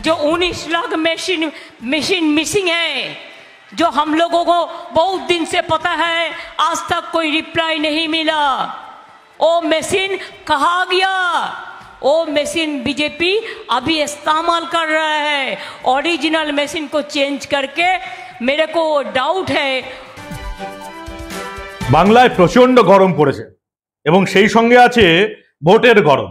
जो 19 lakh machine missing है, जो हम लोगों को बहुत दिन से पता है, आज तक कोई रिप्लाई नहीं मिला। वो मशीन कहाँ गया? वो मशीन बीजेपी अभी इस्तेमाल कर रहा है, ओरिजिनल मशीन को चेंज करके। मेरे को डाउट है। বাংলায় প্রচন্ড গরম পড়েছে এবং সেই সঙ্গে আছে ভোটের গরম,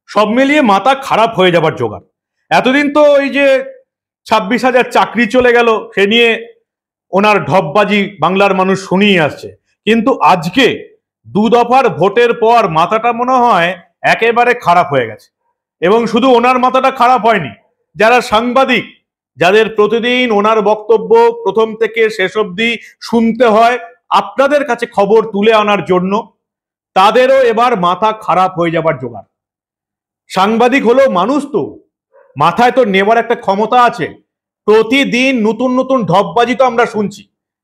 সব মিলিয়ে মাথা খারাপ হয়ে যাবার জোগাড়। এতদিন তো ওই যে 26,000 চাকরি চলে গেল সে নিয়ে ওনার ঢপবাজি বাংলার মানুষ শুনিয়ে আসছে, কিন্তু আজকে দু দফার ভোটের পর মাথাটা মনে হয় একেবারে খারাপ হয়ে গেছে। এবং শুধু ওনার মাথাটা খারাপ হয়নি, যারা সাংবাদিক, যাদের প্রতিদিন ওনার বক্তব্য প্রথম থেকে শেষ অবধি শুনতে হয় আপনাদের কাছে খবর তুলে আনার জন্য, তাদেরও এবার মাথা খারাপ হয়ে যাবার জোগাড়। সাংবাদিক হলো মানুষ, তো মাথায় তো নেবার একটা ক্ষমতা আছে। প্রতিদিন নতুন নতুন ঢপবাজি তো আমরা শুনছি,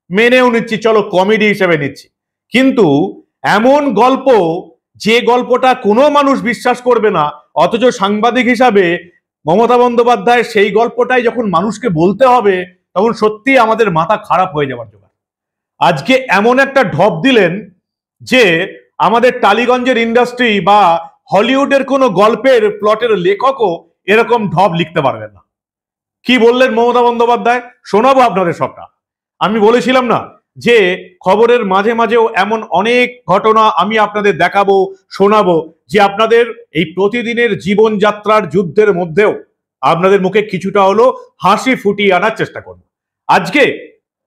মেনেও নিচ্ছি, চলো কমেডি হিসেবে নিচ্ছি, কিন্তু এমন গল্প যে গল্পটা কোনো মানুষ বিশ্বাস করবে না, অথচ সাংবাদিক হিসাবে মমতা বন্দ্যোপাধ্যায় সেই গল্পটাই যখন মানুষকে বলতে হবে তখন সত্যি আমাদের মাথা খারাপ হয়ে যাবার জোগাড়। আজকে এমন একটা ঢপ দিলেন যে আমাদের টালিগঞ্জের ইন্ডাস্ট্রি বা হলিউডের কোনো গল্পের প্লটের লেখকও এরকম ঢপ লিখতে পারবেন না। কি বললেন মমতা বন্দ্যোপাধ্যায়, শোনাবো আপনাদের সবটা। আমি বলেছিলাম না যে খবরের মাঝে মাঝেও এমন অনেক ঘটনা আমি আপনাদের দেখাবো, শোনাবো, যে আপনাদের এই প্রতিদিনের জীবনযাত্রার যুদ্ধের মধ্যেও আপনাদের মুখে কিছুটা হলো হাসি ফুটিয়ে আনার চেষ্টা করব। আজকে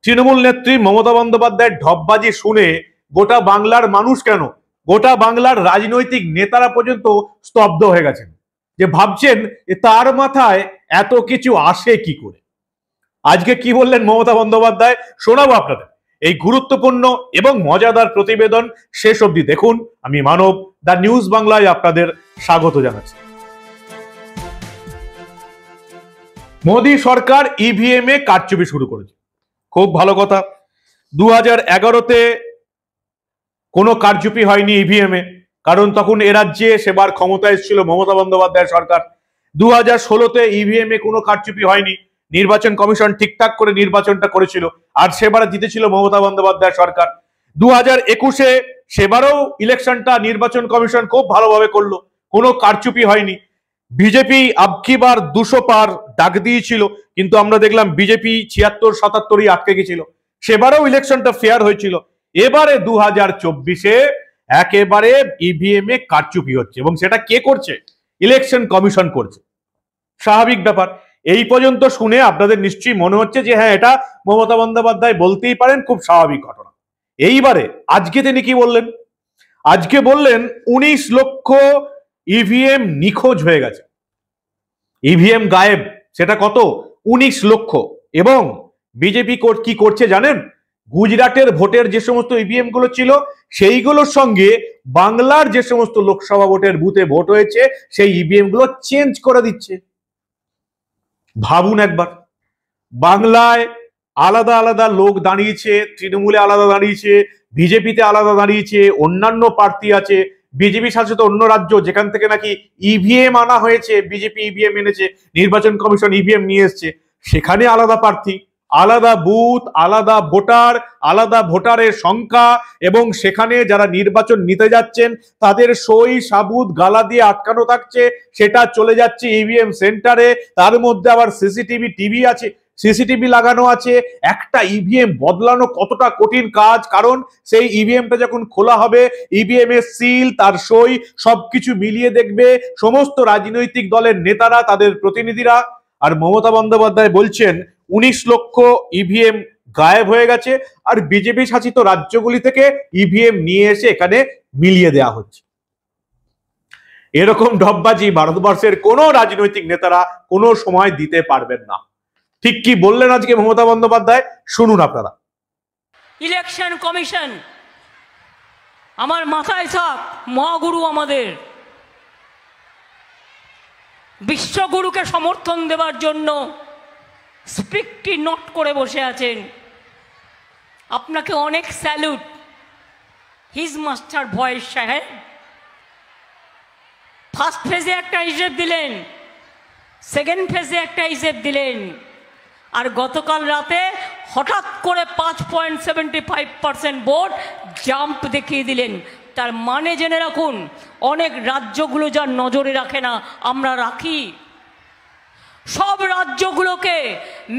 তৃণমূল নেত্রী মমতা বন্দ্যোপাধ্যায়ের ঢপবাজি শুনে গোটা বাংলার মানুষ কেন, গোটা বাংলার রাজনৈতিক নেতারা পর্যন্ত স্তব্ধ হয়ে গেছেন, যে ভাবছেন তার মাথায় এত কিছু আসে কি করে। আজকে কি বললেন মমতা বন্দ্যোপাধ্যায় শোনাবো আপনাদের। এই গুরুত্বপূর্ণ এবং মজাদার প্রতিবেদন শেষ অবধি দেখুন। আমি মানব, দ্য নিউজ বাংলায় আপনাদের স্বাগত জানাচ্ছি। মোদী সরকার ইভিএম এ কারচুপি শুরু করেছে, খুব ভালো কথা। 2011-তে কোনো কারচুপি হয়নি ইভিএম এ, কারণ তখন এ রাজ্যে সেবার ক্ষমতায় এসেছিল মমতা বন্দ্যোপাধ্যায়ের সরকার। 2016-তে ইভিএম এ কোনো কারচুপি হয়নি, নির্বাচন কমিশন ঠিকঠাক করে নির্বাচনটা করেছিল, আর সেবার জিতেছিল মমতা বন্দ্যোপাধ্যায়ের সরকার। 2021-এ সেবারও ইলেকশনটা নির্বাচন কমিশন খুব ভালোভাবে করলো, কোনো কারচুপি হয়নি। বিজেপি আবকিবার 200 পার ডাক দিয়েছিল, কিন্তু আমরা দেখলাম বিজেপি 76-77-ই আটকে গেছিল। সেবারও ইলেকশনটা ফেয়ার হয়েছিল। এবারে 2024-এ একেবারে ইভিএম এ কারচুপি হচ্ছে, এবং সেটা কে করছে? ইলেকশন কমিশন করছে। স্বাভাবিক ব্যাপার। এই পর্যন্ত শুনে আপনাদের নিশ্চয়ই মনে হচ্ছে যে হ্যাঁ, এটা মমতা বন্দ্যোপাধ্যায় বলতেই পারেন, খুব স্বাভাবিক ঘটনা। এইবারে আজকে তিনি কি বললেন? আজকে বললেন 19 লক্ষ ইভিএম নিখোঁজ হয়ে গেছে, ইভিএম গায়েব। সেটা কত? 19 লক্ষ। এবং বিজেপি কি করছে জানেন? গুজরাটের ভোটের যে সমস্ত ইভিএম গুলো ছিল সেইগুলোর সঙ্গে বাংলার যে সমস্ত লোকসভা ভোটের বুথে ভোট হয়েছে সেই ইভিএম গুলো চেঞ্জ করে দিচ্ছে। ভাবুন একবার, বাংলায় আলাদা আলাদা লোক দাঁড়িয়েছে, তৃণমূলে আলাদা দাঁড়িয়েছে, বিজেপিতে আলাদা দাঁড়িয়েছে, অন্যান্য প্রার্থী আছে, বিজেপি শাসিত অন্য রাজ্য যেখান থেকে নাকি ইভিএম আনা হয়েছে, বিজেপি ইভিএম এনেছে, নির্বাচন কমিশন ইভিএম নিয়ে এসছে, সেখানে আলাদা প্রার্থী, আলাদা বুথ, আলাদা ভোটার, আলাদা ভোটারের সংখ্যা, এবং সেখানে যারা নির্বাচন নিতে যাচ্ছেন তাদের সই সাবুত গালা দিয়ে আটকানো থাকছে, সেটা চলে যাচ্ছে ইভিএম সেন্টারে। তার মধ্যে আবার টিভি আছে, সিসিটিভি লাগানো আছে। একটা ইভিএম বদলানো কতটা কঠিন কাজ, কারণ সেই ইভিএমটা যখন খোলা হবে ইভিএম এর সিল, তার সই, সবকিছু মিলিয়ে দেখবে সমস্ত রাজনৈতিক দলের নেতারা, তাদের প্রতিনিধিরা। আর মমতা বন্দ্যোপাধ্যায় বলছেন 19 লক্ষ ইভিএম গায়েব হয়ে গেছে, আর বিজেপি শাসিত রাজ্যগুলি থেকে ইভিএম নিয়ে এসে এখানে মিলিয়ে দেওয়া হচ্ছে। এরকম ঢপবাজি ভারতবর্ষের কোনো রাজনৈতিক নেতারা কোনো সময় দিতে পারবেন না। ঠিক কি বললেন আজকে মমতা বন্দ্যোপাধ্যায়, শুনুন আপনারা। ইলেকশন কমিশন আমার মাথায় থাক, মহাগুরু, আমাদের বিশ্বগুরুকে সমর্থন দেওয়ার জন্য স্পিকটি নোট করে বসে আছেন। আপনাকে অনেক স্যালুট হিজ মাস্টার ভয়েস সাহেব। ফার্স্ট ফেজে একটা হিসেব দিলেন, সেকেন্ড ফেজে একটা হিসেব দিলেন, আর গতকাল রাতে হঠাৎ করে 5.75% ভোট জাম্প দেখিয়ে দিলেন। তার মানে জেনে রাখুন, অনেক রাজ্যগুলো যা নজরে রাখে না, আমরা রাখি। সব রাজ্যগুলোকে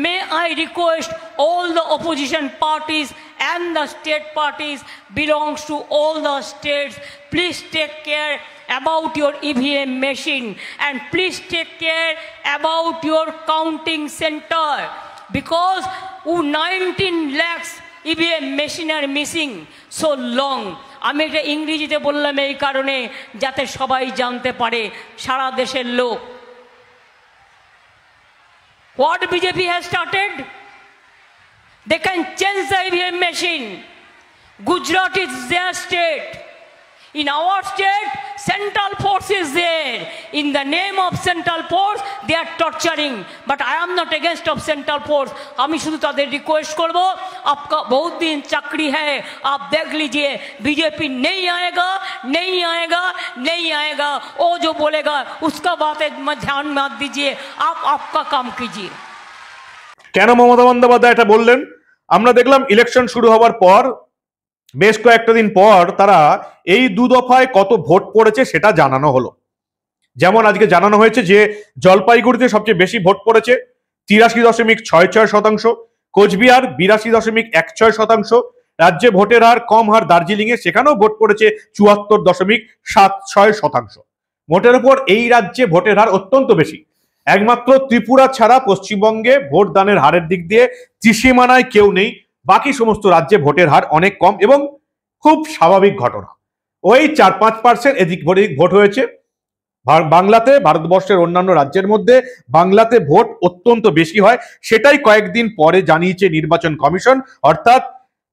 may I request all the opposition parties and the state parties belongs to all the states, please take care about your EVM machine and please take care about your counting center, because 19 lakhs EVM machine are missing so long. আমি এটা ইংরেজিতে বললাম এই কারণে যাতে সবাই জানতে পারে, সারা দেশের লোক। What BJP has started? They can change the EVM machine. Gujarat is their state. In our state, central force is there. In the name of central force, they are torturing. But I am not against of central force. আমি শুধু তাদের request করব, आपका बहुत दिन चाकरी है, आप देख लीजिए, बीजेपी नहीं आएगा, नहीं आएगा, नहीं आएगा। वो जो बोलेगा उसका बात ध्यान मत दीजिए, आप आपका काम कीजिए। কেন মমতা বন্দ্যোপাধ্যায় এটা বললেন? আমরা দেখলাম ইলেকশন শুরু হওয়ার পর বেশ কয়েকটা দিন পর তারা এই দু দফায় কত ভোট পড়েছে সেটা জানানো হলো। যেমন আজকে জানানো হয়েছে যে জলপাইগুড়িতে সবচেয়ে বেশি ভোট পড়েছে 83.66%, কোচবিহার 82.16%, রাজ্যে ভোটের হার কম হার দার্জিলিং এ, সেখানেও ভোট পড়েছে 74.76%। ভোটের উপর এই রাজ্যে ভোটের হার অত্যন্ত বেশি। একমাত্র ত্রিপুরা ছাড়া পশ্চিমবঙ্গে ভোট দানের হারের দিক দিয়ে ত্রিসীমানায় কেউ নেই। বাকি সমস্ত রাজ্যে ভোটের হার অনেক কম এবং খুব স্বাভাবিক ঘটনা। ওই 4-5% এদিক ভোট হয়েছে। বাংলাতে, ভারতবর্ষের অন্যান্য রাজ্যের মধ্যে বাংলাতে ভোট অত্যন্ত বেশি হয়, সেটাই কয়েকদিন পরে জানিয়েছে নির্বাচন কমিশন। অর্থাৎ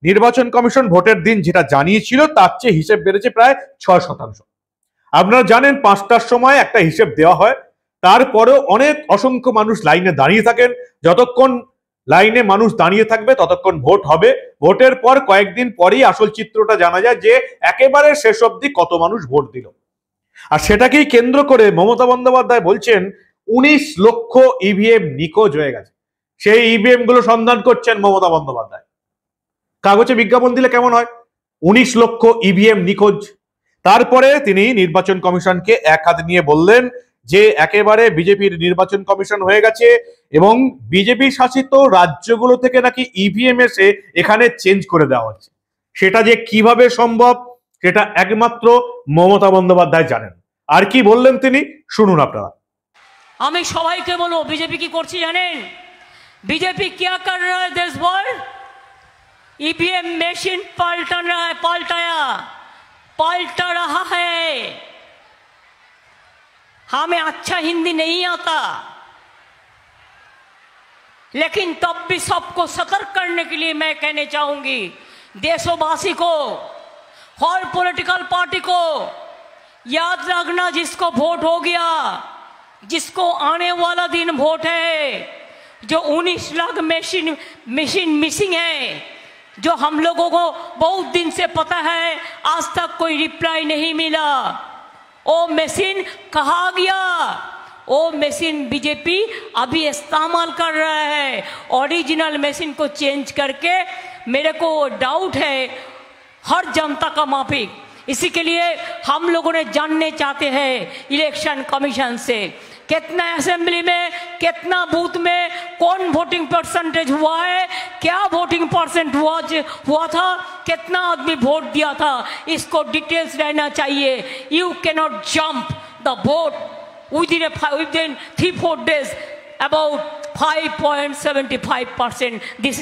নির্বাচন কমিশন ভোটের দিন যেটা জানিয়েছিল তার চেয়ে হিসেব বেড়েছে প্রায় 6%। আপনারা জানেন 5টার সময় একটা হিসেব দেওয়া হয়, তারপরেও অনেক অসংখ্য মানুষ লাইনে দাঁড়িয়ে থাকেন। যতক্ষণ লাইনে মানুষ দাঁড়িয়ে থাকবে ততক্ষণ ভোট হবে। ভোটের পর কয়েকদিন পরেই আসল চিত্রটা জানা যায় যে একেবারে শেষ অবধি কত মানুষ ভোট দিল। আর সেটাকেই কেন্দ্র করে মমতা বন্দ্যোপাধ্যায় বলছেন 19 লক্ষ ইভিএম নিখোঁজ হয়ে গেছে। সেই ইভিএম গুলো সন্ধান করছেন মমতা বন্দ্যোপাধ্যায়। কাগজে বিজ্ঞাপন দিলে কেমন হয়? 19 লক্ষ ইভিএম নিখোঁজ। তারপরে তিনি নির্বাচন কমিশনকে এক হাত নিয়ে বললেন যে একেবারে বিজেপির নির্বাচন কমিশন হয়ে গেছে এবং বিজেপি শাসিত রাজ্যগুলো থেকে নাকি ইভিএম এসে এখানে চেঞ্জ করে দেওয়া হচ্ছে। সেটা যে কিভাবে সম্ভব সেটা একমাত্র মমতা বন্দ্যোপাধ্যায় জানেন। আর কি বললেন তিনি শুনুন আপনারা। আমি সবাইকে বলবো, বিজেপি কি করছে জানেন? बीजेपी क्या कर रहा है देश भर? ईवीएम मशीन पलटा रहा है। हमें अच्छा हिंदी नहीं आता, लेकिन तब भी सबको सतर्क करने के लिए मैं कहने चाहूंगी देशवासी को, हर पॉलिटिकल पार्टी को याद रखना, जिसको वोट हो गया, जिसको आने वाला दिन वोट है, जो 19 लाख मशीन मिसिंग है, जो हम लोगों को बहुत दिन से पता है, आज तक कोई रिप्लाई नहीं मिला। वो मशीन कहाँ गया? वो मशीन बीजेपी अभी इस्तेमाल कर रहा है, ओरिजिनल मशीन को चेंज करके। मेरे को डाउट है हर जनता का माफिक। इसी के लिए हम लोगों ने जानने चाहते हैं इलेक्शन कमीशन से कितना असेंबली में, कितना बूथ में, कौन वोटिंग परसेंटेज हुआ है, क्या वोटिंग परसेंट हुआ था, कितना आदमी वोट दिया था, इसको डिटेल्स रहना चाहिए। You cannot jump the vote within 3-4 days about 5.75%. This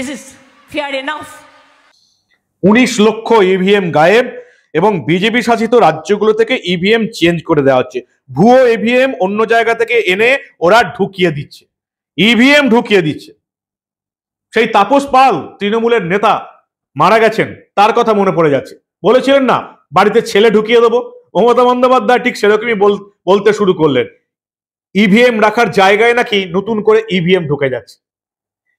is fair enough. 19 লক্ষ ইভিএম গায়েব এবং বিজেপি শাসিত রাজ্যগুলো থেকে ইভিএম চেঞ্জ করে দেওয়া হচ্ছে। ভুয়ো ইভিএম অন্য জায়গা থেকে এনে ওরা ঢুকিয়ে দিচ্ছে, ইভিএম ঢুকিয়ে দিচ্ছে। সেই তাপস পাল তৃণমূলের নেতা মারা গেছেন, তার কথা মনে পড়ে যাচ্ছে। বলেছিলেন না বাড়িতে ছেলে ঢুকিয়ে দেবো, মমতা বন্দ্যোপাধ্যায় ঠিক সেরকমই বলতে শুরু করলেন। ইভিএম রাখার জায়গায় নাকি নতুন করে ইভিএম ঢুকে যাচ্ছে।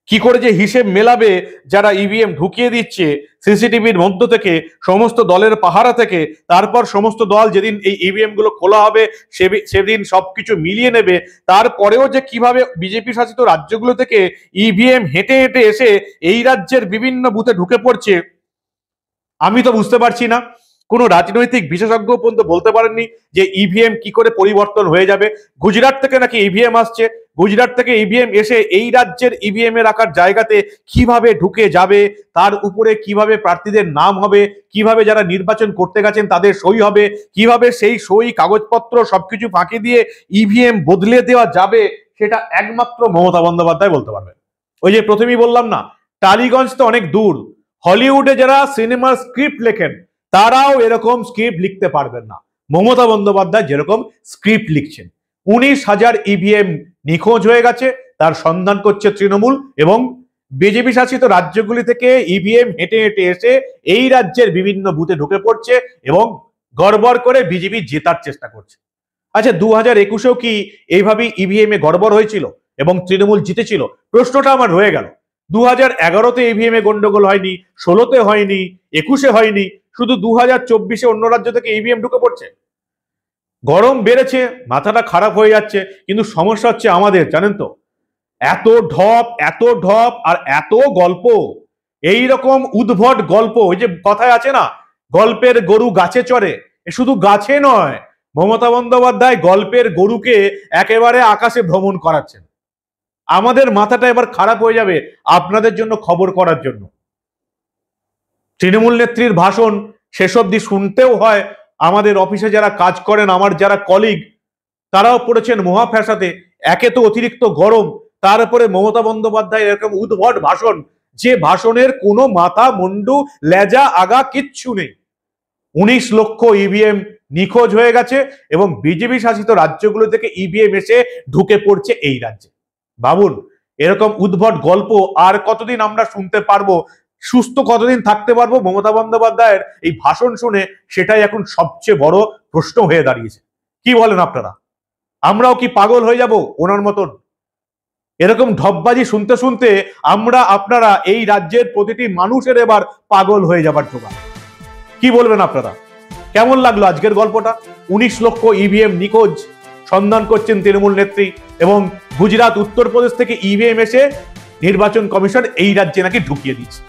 কি করে যে হিসেব মেলাবে যারা ইভিএম ঢুকিয়ে দিচ্ছে সিসিটিভির মধ্য থেকে, সমস্ত দলের পাহারা থেকে, তারপর সমস্ত দল যেদিন এই ইভিএম গুলো খোলা হবে সেদিন সবকিছু মিলিয়ে নেবে, তারপরেও যে কিভাবে বিজেপি শাসিত রাজ্যগুলো থেকে ইভিএম হেঁটে হেঁটে এসে এই রাজ্যের বিভিন্ন বুথে ঢুকে পড়ছে, আমি তো বুঝতে পারছি না। কোনো রাজনৈতিক বিশেষজ্ঞ পর্যন্ত বলতে পারেননি যে ইভিএম কি করে পরিবর্তন হয়ে যাবে। গুজরাট থেকে নাকি ইভিএম আসছে, গুজরাট থেকে ইভিএম এসে এই রাজ্যের ইভিএম এ রাখার জায়গাতে কিভাবে ঢুকে যাবে, তার উপরে কিভাবে প্রার্থীদের নাম হবে, কিভাবে যারা নির্বাচন করতে গেছেন তাদের সই হবে, কিভাবে সেই সই কাগজপত্র সবকিছু ফাঁকি দিয়ে ইভিএম বদলে দেওয়া যাবে, সেটা একমাত্র মমতা বন্দ্যোপাধ্যায় বলতে পারবেন। ওই যে প্রথমেই বললাম না, টালিগঞ্জ তো অনেক দূর, হলিউডে যারা সিনেমার স্ক্রিপ্ট লেখেন তারাও এরকম স্ক্রিপ্ট লিখতে পারবেন না মমতা বন্দ্যোপাধ্যায় যেরকম স্ক্রিপ্ট লিখছেন। 19,000 ইভিএম নিখোঁজ হয়ে গেছে, তার সন্ধান করছে তৃণমূল, এবং বিজেপি শাসিত রাজ্যগুলি থেকে ইভিএম হেঁটে হেঁটে এসে এই রাজ্যের বিভিন্ন বুথে ঢুকে পড়ছে এবং গড়বড় করে বিজেপি জেতার চেষ্টা করছে। আচ্ছা, 2021-এও কি এইভাবেই ইভিএম এ গড়বড় হয়েছিল এবং তৃণমূল জিতেছিল? প্রশ্নটা আমার রয়ে গেল। 2011-তে ইভিএম এ গন্ডগোল হয়নি, 16-তে হয়নি, 21-এ হয়নি, শুধু 2024-এ অন্য রাজ্য থেকে ইভিএম ঢুকে পড়ছে। গরম বেড়েছে, মাথাটা খারাপ হয়ে যাচ্ছে, কিন্তু সমস্যা হচ্ছে আমাদের, জানেন তো, এত ঢপ আর এত গল্প, এই রকম উদ্ভট গল্প। ওই যে কথায় আছে না, গল্পের গরু গাছে চড়ে, শুধু গাছে নয়, মমতা বন্দ্যোপাধ্যায় গল্পের গরুকে একেবারে আকাশে ভ্রমণ করাচ্ছেন। আমাদের মাথাটা এবার খারাপ হয়ে যাবে আপনাদের জন্য খবর করার জন্য। তৃণমূল নেত্রীর ভাষণ শেষ অবধি শুনতেও হয়। আমাদের অফিসে যারা কাজ করেন, আমার যারা কলিগ, তারাও পড়েছেন মহা ফ্যাসাতে। একে তো অতিরিক্ত গরম, তার উপরে মমতা বন্দ্যোপাধ্যায় এরকম উদ্ভট ভাষণ, যে ভাষণের কোনো মাথা মুন্ডু লেজা আগা কিচ্ছু নেই। 19 লক্ষ ইভিএম নিখোঁজ হয়ে গেছে এবং বিজেপি শাসিত রাজ্যগুলো থেকে ইভিএম এসে ঢুকে পড়ছে এই রাজ্যে। ভাবুন, এরকম উদ্ভট গল্প আর কতদিন আমরা শুনতে পারবো? সুস্থ কতদিন থাকতে পারবো মমতা বন্দ্যোপাধ্যায়ের এই ভাষণ শুনে? সেটাই এখন সবচেয়ে বড় প্রশ্ন হয়ে দাঁড়িয়েছে। কি বলেন আপনারা? আমরাও কি পাগল হয়ে যাব ওনার মতন? এরকম ঢপবাজি শুনতে শুনতে আমরা আপনারা এই রাজ্যের প্রতিটি মানুষের এবার পাগল হয়ে যাবার জোগাড়। কি বলবেন আপনারা? কেমন লাগলো আজকের গল্পটা? 19 লক্ষ ইভিএম নিখোঁজ, সন্ধান করছেন তৃণমূল নেত্রী, এবং গুজরাট, উত্তরপ্রদেশ থেকে ইভিএম এসে নির্বাচন কমিশন এই রাজ্যে নাকি ঢুকিয়ে দিচ্ছে।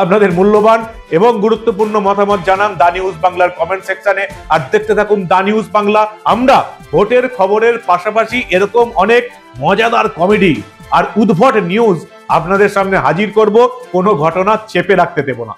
আপনাদের মূল্যবান এবং গুরুত্বপূর্ণ মতামত জানান দা নিউজ বাংলার কমেন্ট সেকশনে, আর দেখতে থাকুন দা নিউজ বাংলা। আমরা ভোটের খবরের পাশাপাশি এরকম অনেক মজাদার কমেডি আর উদ্ভট নিউজ আপনাদের সামনে হাজির করব, কোনো ঘটনা চেপে রাখতে দেব না।